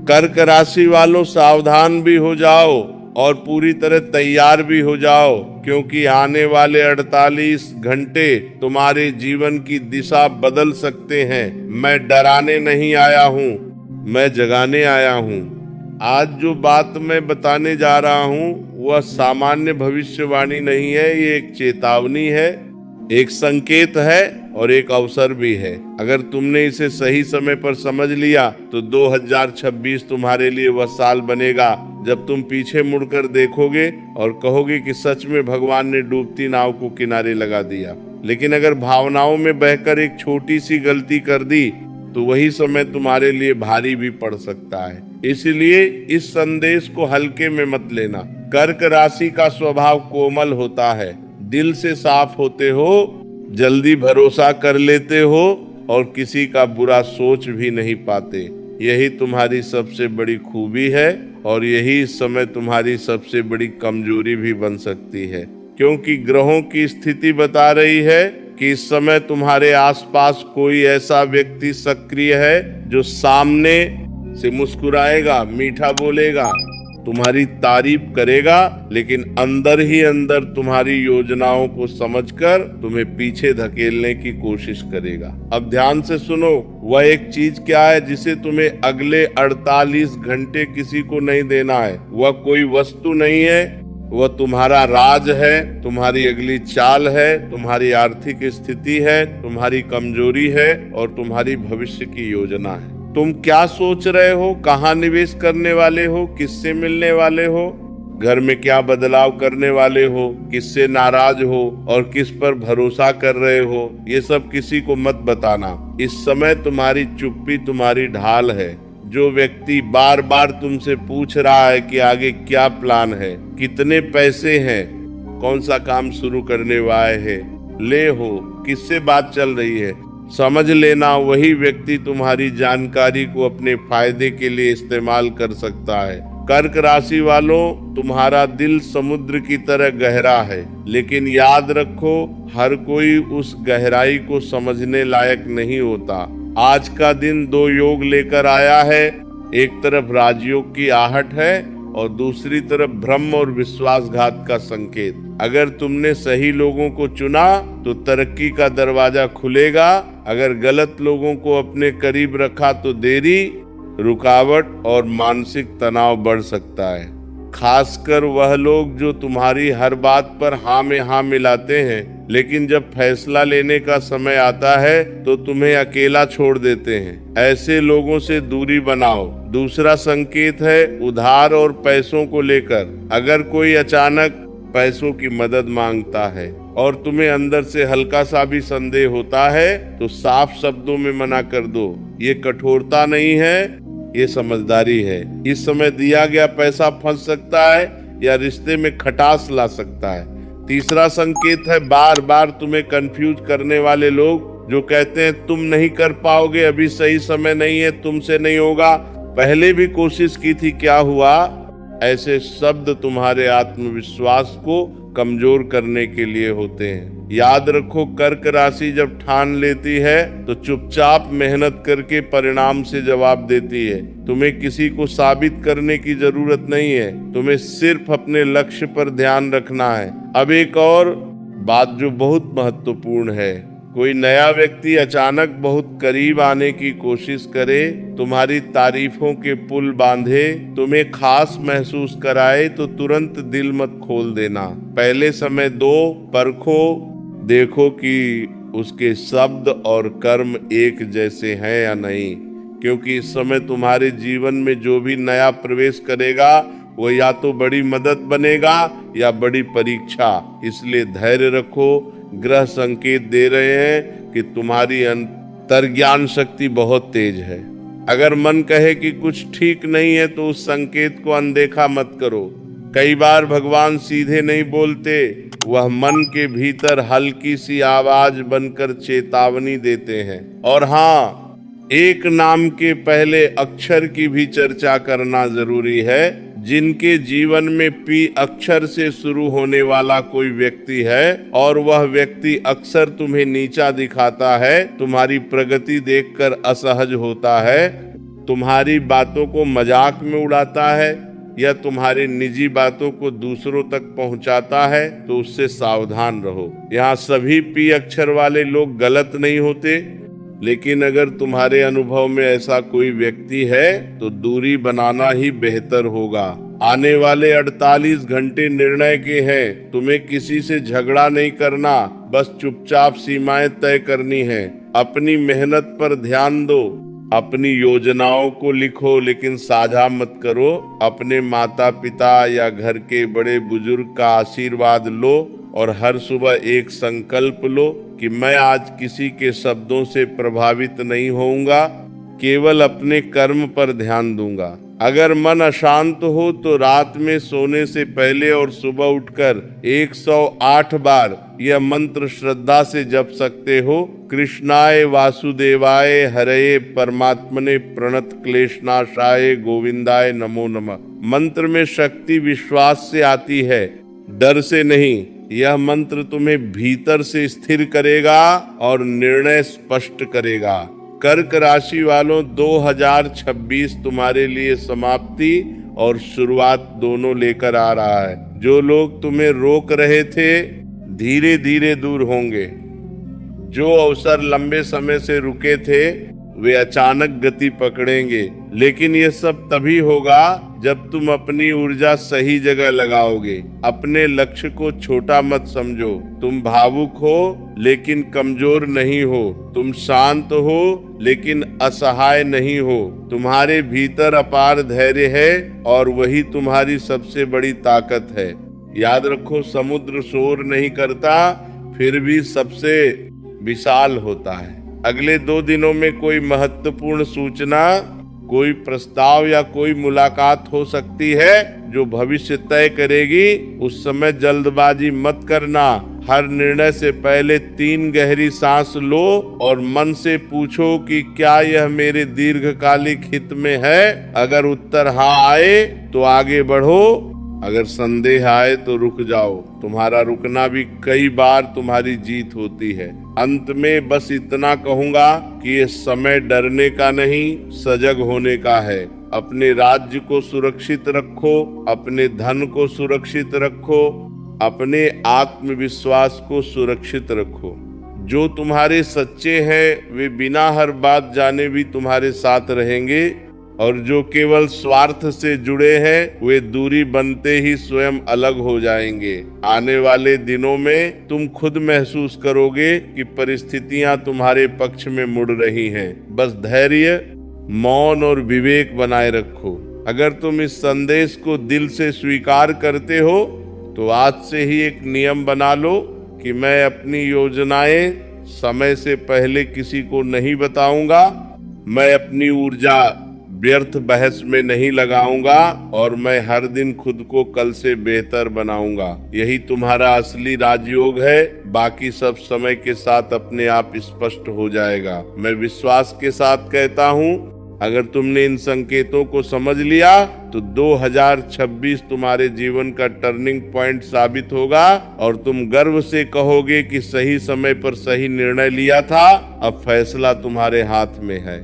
कर्क राशि वालों सावधान भी हो जाओ और पूरी तरह तैयार भी हो जाओ, क्योंकि आने वाले 48 घंटे तुम्हारे जीवन की दिशा बदल सकते हैं। मैं डराने नहीं आया हूँ, मैं जगाने आया हूँ। आज जो बात मैं बताने जा रहा हूँ वह सामान्य भविष्यवाणी नहीं है, ये एक चेतावनी है, एक संकेत है और एक अवसर भी है। अगर तुमने इसे सही समय पर समझ लिया तो 2026 तुम्हारे लिए वह साल बनेगा जब तुम पीछे मुड़कर देखोगे और कहोगे कि सच में भगवान ने डूबती नाव को किनारे लगा दिया। लेकिन अगर भावनाओं में बहकर एक छोटी सी गलती कर दी तो वही समय तुम्हारे लिए भारी भी पड़ सकता है। इसलिए इस संदेश को हल्के में मत लेना। कर्क राशि का स्वभाव कोमल होता है, दिल से साफ होते हो, जल्दी भरोसा कर लेते हो और किसी का बुरा सोच भी नहीं पाते। यही तुम्हारी सबसे बड़ी खूबी है और यही इस समय तुम्हारी सबसे बड़ी कमजोरी भी बन सकती है, क्योंकि ग्रहों की स्थिति बता रही है कि इस समय तुम्हारे आसपास कोई ऐसा व्यक्ति सक्रिय है जो सामने से मुस्कुराएगा, मीठा बोलेगा, तुम्हारी तारीफ करेगा, लेकिन अंदर ही अंदर तुम्हारी योजनाओं को समझकर तुम्हें पीछे धकेलने की कोशिश करेगा। अब ध्यान से सुनो, वह एक चीज क्या है जिसे तुम्हें अगले 48 घंटे किसी को नहीं देना है। वह कोई वस्तु नहीं है, वह तुम्हारा राज है, तुम्हारी अगली चाल है, तुम्हारी आर्थिक स्थिति है, तुम्हारी कमजोरी है और तुम्हारी भविष्य की योजना है। तुम क्या सोच रहे हो, कहाँ निवेश करने वाले हो, किससे मिलने वाले हो, घर में क्या बदलाव करने वाले हो, किससे नाराज हो और किस पर भरोसा कर रहे हो, ये सब किसी को मत बताना। इस समय तुम्हारी चुप्पी तुम्हारी ढाल है। जो व्यक्ति बार बार तुमसे पूछ रहा है कि आगे क्या प्लान है, कितने पैसे हैं, कौन सा काम शुरू करने वाले हैं, ले हो, किससे बात चल रही है, समझ लेना वही व्यक्ति तुम्हारी जानकारी को अपने फायदे के लिए इस्तेमाल कर सकता है। कर्क राशि वालों, तुम्हारा दिल समुद्र की तरह गहरा है, लेकिन याद रखो हर कोई उस गहराई को समझने लायक नहीं होता। आज का दिन दो योग लेकर आया है, एक तरफ राजयोग की आहट है और दूसरी तरफ भ्रम और विश्वासघात का संकेत। अगर तुमने सही लोगों को चुना तो तरक्की का दरवाजा खुलेगा, अगर गलत लोगों को अपने करीब रखा तो देरी, रुकावट और मानसिक तनाव बढ़ सकता है। खासकर वह लोग जो तुम्हारी हर बात पर हाँ में हाँ मिलाते हैं, लेकिन जब फैसला लेने का समय आता है तो तुम्हें अकेला छोड़ देते हैं। ऐसे लोगों से दूरी बनाओ। दूसरा संकेत है उधार और पैसों को लेकर। अगर कोई अचानक पैसों की मदद मांगता है और तुम्हें अंदर से हल्का सा भी संदेह होता है तो साफ शब्दों में मना कर दो। ये कठोरता नहीं है, ये समझदारी है। इस समय दिया गया पैसा फंस सकता है या रिश्ते में खटास ला सकता है। तीसरा संकेत है बार बार तुम्हें कंफ्यूज करने वाले लोग जो कहते हैं तुम नहीं कर पाओगे, अभी सही समय नहीं है, तुमसे नहीं होगा, पहले भी कोशिश की थी, क्या हुआ। ऐसे शब्द तुम्हारे आत्मविश्वास को कमजोर करने के लिए होते हैं। याद रखो, कर्क राशि जब ठान लेती है तो चुपचाप मेहनत करके परिणाम से जवाब देती है। तुम्हें किसी को साबित करने की जरूरत नहीं है, तुम्हें सिर्फ अपने लक्ष्य पर ध्यान रखना है। अब एक और बात जो बहुत महत्वपूर्ण है, कोई नया व्यक्ति अचानक बहुत करीब आने की कोशिश करे, तुम्हारी तारीफों के पुल बांधे, तुम्हें खास महसूस कराए तो तुरंत दिल मत खोल देना। पहले समय दो, परखो, देखो कि उसके शब्द और कर्म एक जैसे हैं या नहीं, क्योंकि इस समय तुम्हारे जीवन में जो भी नया प्रवेश करेगा वो या तो बड़ी मदद बनेगा या बड़ी परीक्षा। इसलिए धैर्य रखो। ग्रह संकेत दे रहे हैं कि तुम्हारी अंतर्ज्ञान शक्ति बहुत तेज है। अगर मन कहे कि कुछ ठीक नहीं है तो उस संकेत को अनदेखा मत करो। कई बार भगवान सीधे नहीं बोलते, वह मन के भीतर हल्की सी आवाज बनकर चेतावनी देते हैं। और हाँ, एक नाम के पहले अक्षर की भी चर्चा करना जरूरी है। जिनके जीवन में पी अक्षर से शुरू होने वाला कोई व्यक्ति है और वह व्यक्ति अक्सर तुम्हें नीचा दिखाता है, तुम्हारी प्रगति देखकर असहज होता है, तुम्हारी बातों को मजाक में उड़ाता है या तुम्हारी निजी बातों को दूसरों तक पहुंचाता है तो उससे सावधान रहो। यहाँ सभी पी अक्षर वाले लोग गलत नहीं होते, लेकिन अगर तुम्हारे अनुभव में ऐसा कोई व्यक्ति है तो दूरी बनाना ही बेहतर होगा। आने वाले 48 घंटे निर्णय के हैं। तुम्हें किसी से झगड़ा नहीं करना, बस चुपचाप सीमाएं तय करनी है। अपनी मेहनत पर ध्यान दो। अपनी योजनाओं को लिखो, लेकिन साझा मत करो। अपने माता पिता या घर के बड़े बुजुर्ग का आशीर्वाद लो और हर सुबह एक संकल्प लो कि मैं आज किसी के शब्दों से प्रभावित नहीं होऊंगा, केवल अपने कर्म पर ध्यान दूंगा। अगर मन अशांत हो तो रात में सोने से पहले और सुबह उठकर 108 बार यह मंत्र श्रद्धा से जप सकते हो। कृष्णाय वासुदेवाय हरये परमात्मने प्रणत क्लेशनाशाय गोविंदाय नमो नमः। मंत्र में शक्ति विश्वास से आती है, डर से नहीं। यह मंत्र तुम्हें भीतर से स्थिर करेगा और निर्णय स्पष्ट करेगा। कर्क राशि वालों, 2026 तुम्हारे लिए समाप्ति और शुरुआत दोनों लेकर आ रहा है। जो लोग तुम्हें रोक रहे थे धीरे धीरे दूर होंगे। जो अवसर लंबे समय से रुके थे वे अचानक गति पकड़ेंगे। लेकिन ये सब तभी होगा जब तुम अपनी ऊर्जा सही जगह लगाओगे। अपने लक्ष्य को छोटा मत समझो। तुम भावुक हो लेकिन कमजोर नहीं हो। तुम शांत हो लेकिन असहाय नहीं हो। तुम्हारे भीतर अपार धैर्य है और वही तुम्हारी सबसे बड़ी ताकत है। याद रखो, समुद्र शोर नहीं करता फिर भी सबसे विशाल होता है। अगले 2 दिनों में कोई महत्वपूर्ण सूचना, कोई प्रस्ताव या कोई मुलाकात हो सकती है जो भविष्य तय करेगी। उस समय जल्दबाजी मत करना। हर निर्णय से पहले 3 गहरी सांस लो और मन से पूछो कि क्या यह मेरे दीर्घकालिक हित में है। अगर उत्तर हाँ आए तो आगे बढ़ो, अगर संदेह आए तो रुक जाओ। तुम्हारा रुकना भी कई बार तुम्हारी जीत होती है। अंत में बस इतना कहूंगा कि ये समय डरने का नहीं, सजग होने का है। अपने राज्य को सुरक्षित रखो, अपने धन को सुरक्षित रखो, अपने आत्मविश्वास को सुरक्षित रखो। जो तुम्हारे सच्चे हैं वे बिना हर बात जाने भी तुम्हारे साथ रहेंगे, और जो केवल स्वार्थ से जुड़े हैं वे दूरी बनते ही स्वयं अलग हो जाएंगे। आने वाले दिनों में तुम खुद महसूस करोगे कि परिस्थितियां तुम्हारे पक्ष में मुड़ रही हैं। बस धैर्य, मौन और विवेक बनाए रखो। अगर तुम इस संदेश को दिल से स्वीकार करते हो तो आज से ही एक नियम बना लो कि मैं अपनी योजनाएं समय से पहले किसी को नहीं बताऊंगा। मैं अपनी ऊर्जा व्यर्थ बहस में नहीं लगाऊंगा और मैं हर दिन खुद को कल से बेहतर बनाऊंगा। यही तुम्हारा असली राजयोग है। बाकी सब समय के साथ अपने आप स्पष्ट हो जाएगा। मैं विश्वास के साथ कहता हूँ, अगर तुमने इन संकेतों को समझ लिया तो 2026 तुम्हारे जीवन का टर्निंग पॉइंट साबित होगा और तुम गर्व से कहोगे कि सही समय पर सही निर्णय लिया था। अब फैसला तुम्हारे हाथ में है।